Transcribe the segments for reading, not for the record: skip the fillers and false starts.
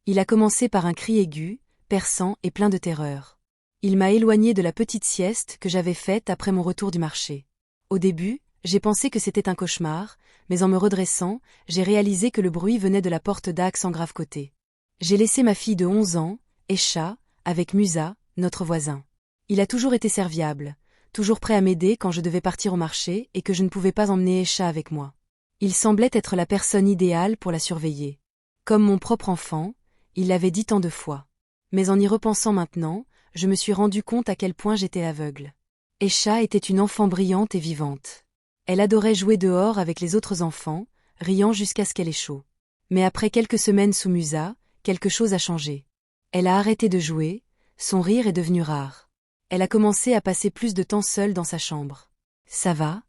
Il a commencé par un cri aigu, perçant et plein de terreur. Il m'a éloigné de la petite sieste que j'avais faite après mon retour du marché. Au début, j'ai pensé que c'était un cauchemar, mais en me redressant, j'ai réalisé que le bruit venait de la porte d'Axe en grave côté. J'ai laissé ma fille de 11 ans, Escha, avec Musa, notre voisin. Il a toujours été serviable, toujours prêt à m'aider quand je devais partir au marché et que je ne pouvais pas emmener Escha avec moi. Il semblait être la personne idéale pour la surveiller. Comme mon propre enfant, il l'avait dit tant de fois. Mais en y repensant maintenant, je me suis rendu compte à quel point j'étais aveugle. Escha était une enfant brillante et vivante. Elle adorait jouer dehors avec les autres enfants, riant jusqu'à ce qu'elle ait chaud. Mais après quelques semaines sous Musa, quelque chose a changé. Elle a arrêté de jouer, son rire est devenu rare. Elle a commencé à passer plus de temps seule dans sa chambre. « Ça va ?»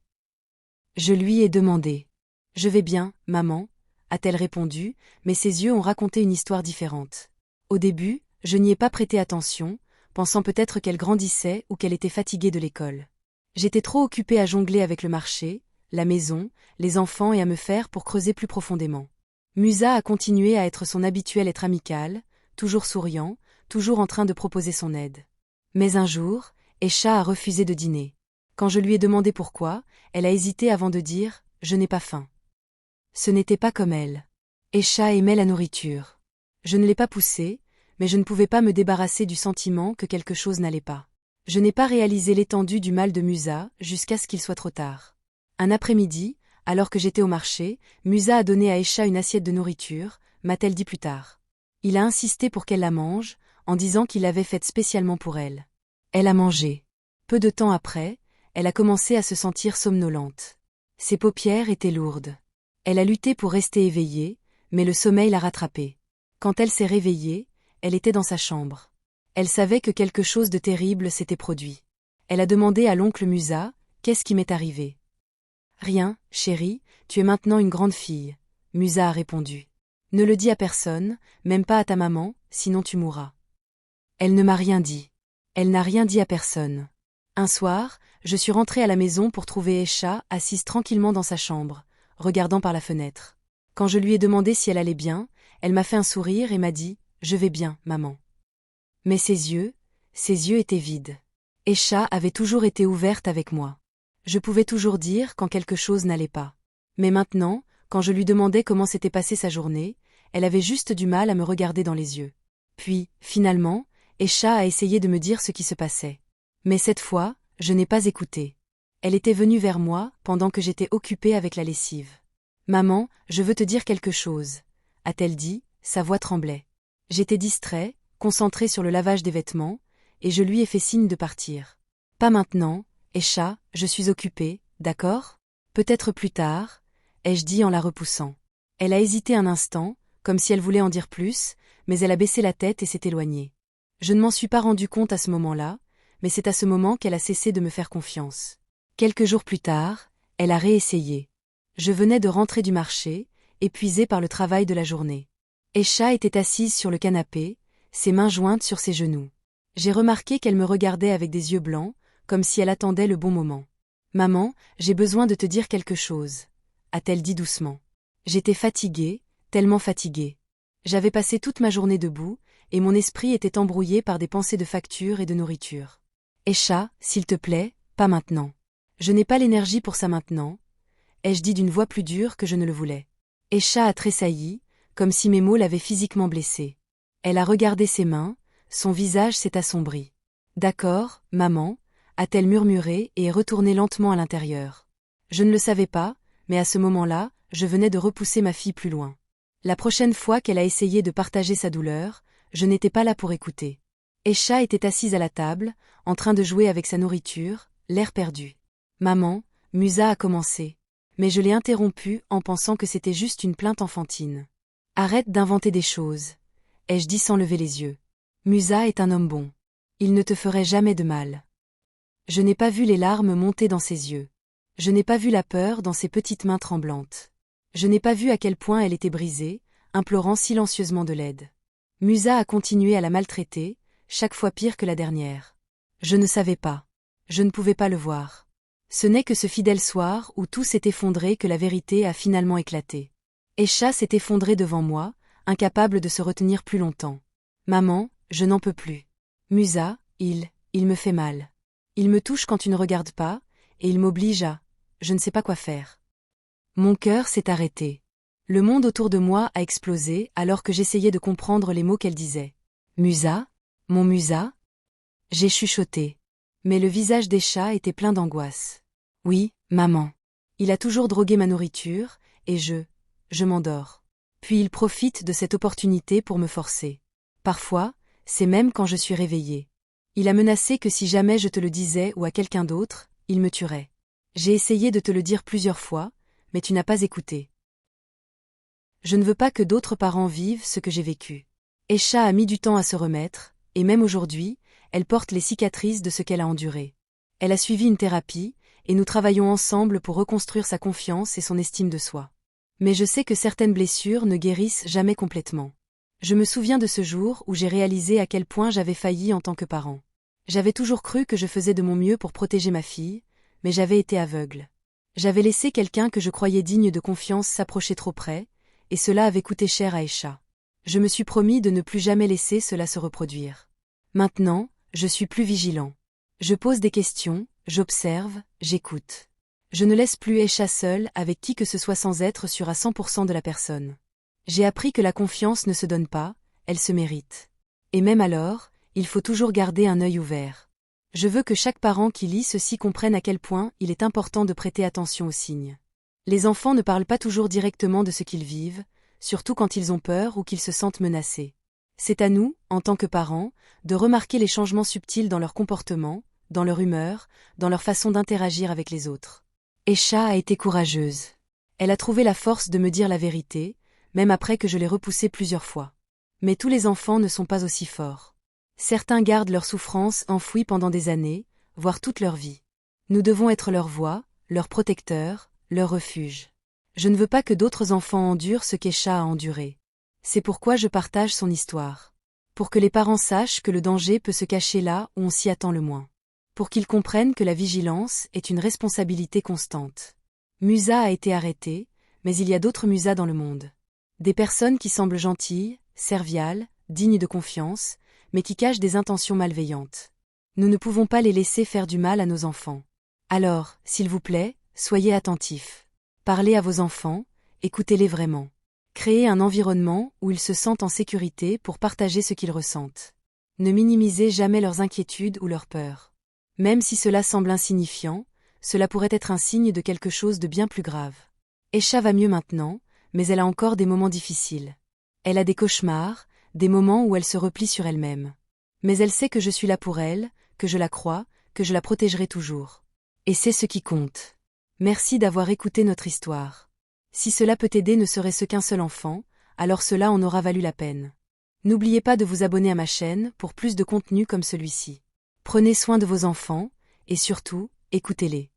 Je lui ai demandé. « Je vais bien, maman », a-t-elle répondu, mais ses yeux ont raconté une histoire différente. Au début, je n'y ai pas prêté attention, pensant peut-être qu'elle grandissait ou qu'elle était fatiguée de l'école. J'étais trop occupée à jongler avec le marché, la maison, les enfants et à me faire pour creuser plus profondément. Musa a continué à être son habituel être amical, toujours souriant, toujours en train de proposer son aide. Mais un jour, Escha a refusé de dîner. Quand je lui ai demandé pourquoi, elle a hésité avant de dire « Je n'ai pas faim ». Ce n'était pas comme elle. Escha aimait la nourriture. Je ne l'ai pas poussée, mais je ne pouvais pas me débarrasser du sentiment que quelque chose n'allait pas. Je n'ai pas réalisé l'étendue du mal de Musa jusqu'à ce qu'il soit trop tard. Un après-midi, alors que j'étais au marché, Musa a donné à Escha une assiette de nourriture, m'a-t-elle dit plus tard. Il a insisté pour qu'elle la mange, en disant qu'il l'avait faite spécialement pour elle. Elle a mangé. Peu de temps après, elle a commencé à se sentir somnolente. Ses paupières étaient lourdes. Elle a lutté pour rester éveillée, mais le sommeil l'a rattrapée. Quand elle s'est réveillée, elle était dans sa chambre. Elle savait que quelque chose de terrible s'était produit. Elle a demandé à l'oncle Musa « Qu'est-ce qui m'est arrivé ?»« Rien, chérie, tu es maintenant une grande fille. » Musa a répondu. « Ne le dis à personne, même pas à ta maman, sinon tu mourras. » Elle ne m'a rien dit. Elle n'a rien dit à personne. Un soir, je suis rentrée à la maison pour trouver Escha assise tranquillement dans sa chambre, regardant par la fenêtre. Quand je lui ai demandé si elle allait bien, elle m'a fait un sourire et m'a dit « Je vais bien, maman ». Mais ses yeux étaient vides. Escha avait toujours été ouverte avec moi. Je pouvais toujours dire quand quelque chose n'allait pas. Mais maintenant, quand je lui demandais comment s'était passée sa journée, elle avait juste du mal à me regarder dans les yeux. Puis, finalement, Escha a essayé de me dire ce qui se passait. Mais cette fois, je n'ai pas écouté. Elle était venue vers moi pendant que j'étais occupée avec la lessive. « Maman, je veux te dire quelque chose », a-t-elle dit, sa voix tremblait. J'étais distrait, concentré sur le lavage des vêtements, et je lui ai fait signe de partir. « Pas maintenant, Escha, je suis occupée, d'accord ? Peut-être plus tard, » ai-je dit en la repoussant. Elle a hésité un instant, comme si elle voulait en dire plus, mais elle a baissé la tête et s'est éloignée. Je ne m'en suis pas rendu compte à ce moment-là, mais c'est à ce moment qu'elle a cessé de me faire confiance. Quelques jours plus tard, elle a réessayé. Je venais de rentrer du marché, épuisée par le travail de la journée. Escha était assise sur le canapé, ses mains jointes sur ses genoux. J'ai remarqué qu'elle me regardait avec des yeux blancs, comme si elle attendait le bon moment. « Maman, j'ai besoin de te dire quelque chose », a-t-elle dit doucement. J'étais fatiguée, tellement fatiguée. J'avais passé toute ma journée debout, et mon esprit était embrouillé par des pensées de factures et de nourriture. « Escha, s'il te plaît, pas maintenant. Je n'ai pas l'énergie pour ça maintenant », ai-je dit d'une voix plus dure que je ne le voulais. Escha a tressailli, comme si mes mots l'avaient physiquement blessée. Elle a regardé ses mains, son visage s'est assombri. « D'accord, maman », a-t-elle murmuré et est retournée lentement à l'intérieur. Je ne le savais pas, mais à ce moment-là, je venais de repousser ma fille plus loin. La prochaine fois qu'elle a essayé de partager sa douleur, je n'étais pas là pour écouter. Escha était assise à la table, en train de jouer avec sa nourriture, l'air perdu. « Maman », Musa a commencé. Mais je l'ai interrompue en pensant que c'était juste une plainte enfantine. « Arrête d'inventer des choses », ai-je dit sans lever les yeux. « Musa est un homme bon. Il ne te ferait jamais de mal. » Je n'ai pas vu les larmes monter dans ses yeux. Je n'ai pas vu la peur dans ses petites mains tremblantes. Je n'ai pas vu à quel point elle était brisée, implorant silencieusement de l'aide. Musa a continué à la maltraiter, chaque fois pire que la dernière. Je ne savais pas. Je ne pouvais pas le voir. Ce n'est que ce fidèle soir où tout s'est effondré que la vérité a finalement éclaté. Escha s'est effondrée devant moi, incapable de se retenir plus longtemps. Maman, je n'en peux plus. Musa, il me fait mal. Il me touche quand tu ne regardes pas, et il m'oblige à, je ne sais pas quoi faire. Mon cœur s'est arrêté. Le monde autour de moi a explosé alors que j'essayais de comprendre les mots qu'elle disait. Musa? Mon Musa? J'ai chuchoté. Mais le visage d'Esha était plein d'angoisse. Oui, maman. Il a toujours drogué ma nourriture, et je m'endors. Puis il profite de cette opportunité pour me forcer. Parfois, c'est même quand je suis réveillée. Il a menacé que si jamais je te le disais ou à quelqu'un d'autre, il me tuerait. J'ai essayé de te le dire plusieurs fois, mais tu n'as pas écouté. Je ne veux pas que d'autres parents vivent ce que j'ai vécu. Esha a mis du temps à se remettre, et même aujourd'hui, elle porte les cicatrices de ce qu'elle a enduré. Elle a suivi une thérapie, et nous travaillons ensemble pour reconstruire sa confiance et son estime de soi. Mais je sais que certaines blessures ne guérissent jamais complètement. Je me souviens de ce jour où j'ai réalisé à quel point j'avais failli en tant que parent. J'avais toujours cru que je faisais de mon mieux pour protéger ma fille, mais j'avais été aveugle. J'avais laissé quelqu'un que je croyais digne de confiance s'approcher trop près, et cela avait coûté cher à Esha. Je me suis promis de ne plus jamais laisser cela se reproduire. Maintenant, je suis plus vigilant. Je pose des questions, j'observe, j'écoute. Je ne laisse plus Esha seule avec qui que ce soit sans être sûre à 100% de la personne. J'ai appris que la confiance ne se donne pas, elle se mérite. Et même alors, il faut toujours garder un œil ouvert. Je veux que chaque parent qui lit ceci comprenne à quel point il est important de prêter attention aux signes. Les enfants ne parlent pas toujours directement de ce qu'ils vivent, surtout quand ils ont peur ou qu'ils se sentent menacés. C'est à nous, en tant que parents, de remarquer les changements subtils dans leur comportement, dans leur humeur, dans leur façon d'interagir avec les autres. Esha a été courageuse. Elle a trouvé la force de me dire la vérité, même après que je l'ai repoussée plusieurs fois. Mais tous les enfants ne sont pas aussi forts. Certains gardent leur souffrance enfouie pendant des années, voire toute leur vie. Nous devons être leur voix, leur protecteur, leur refuge. Je ne veux pas que d'autres enfants endurent ce qu'Esha a enduré. C'est pourquoi je partage son histoire. Pour que les parents sachent que le danger peut se cacher là où on s'y attend le moins. Pour qu'ils comprennent que la vigilance est une responsabilité constante. Musa a été arrêtée, mais il y a d'autres Musas dans le monde. Des personnes qui semblent gentilles, serviales, dignes de confiance, mais qui cachent des intentions malveillantes. Nous ne pouvons pas les laisser faire du mal à nos enfants. Alors, s'il vous plaît, soyez attentifs. Parlez à vos enfants, écoutez-les vraiment. Créez un environnement où ils se sentent en sécurité pour partager ce qu'ils ressentent. Ne minimisez jamais leurs inquiétudes ou leurs peurs. Même si cela semble insignifiant, cela pourrait être un signe de quelque chose de bien plus grave. Esha va mieux maintenant, mais elle a encore des moments difficiles. Elle a des cauchemars, des moments où elle se replie sur elle-même. Mais elle sait que je suis là pour elle, que je la crois, que je la protégerai toujours. Et c'est ce qui compte. Merci d'avoir écouté notre histoire. Si cela peut aider ne serait-ce qu'un seul enfant, alors cela en aura valu la peine. N'oubliez pas de vous abonner à ma chaîne pour plus de contenu comme celui-ci. Prenez soin de vos enfants, et surtout, écoutez-les.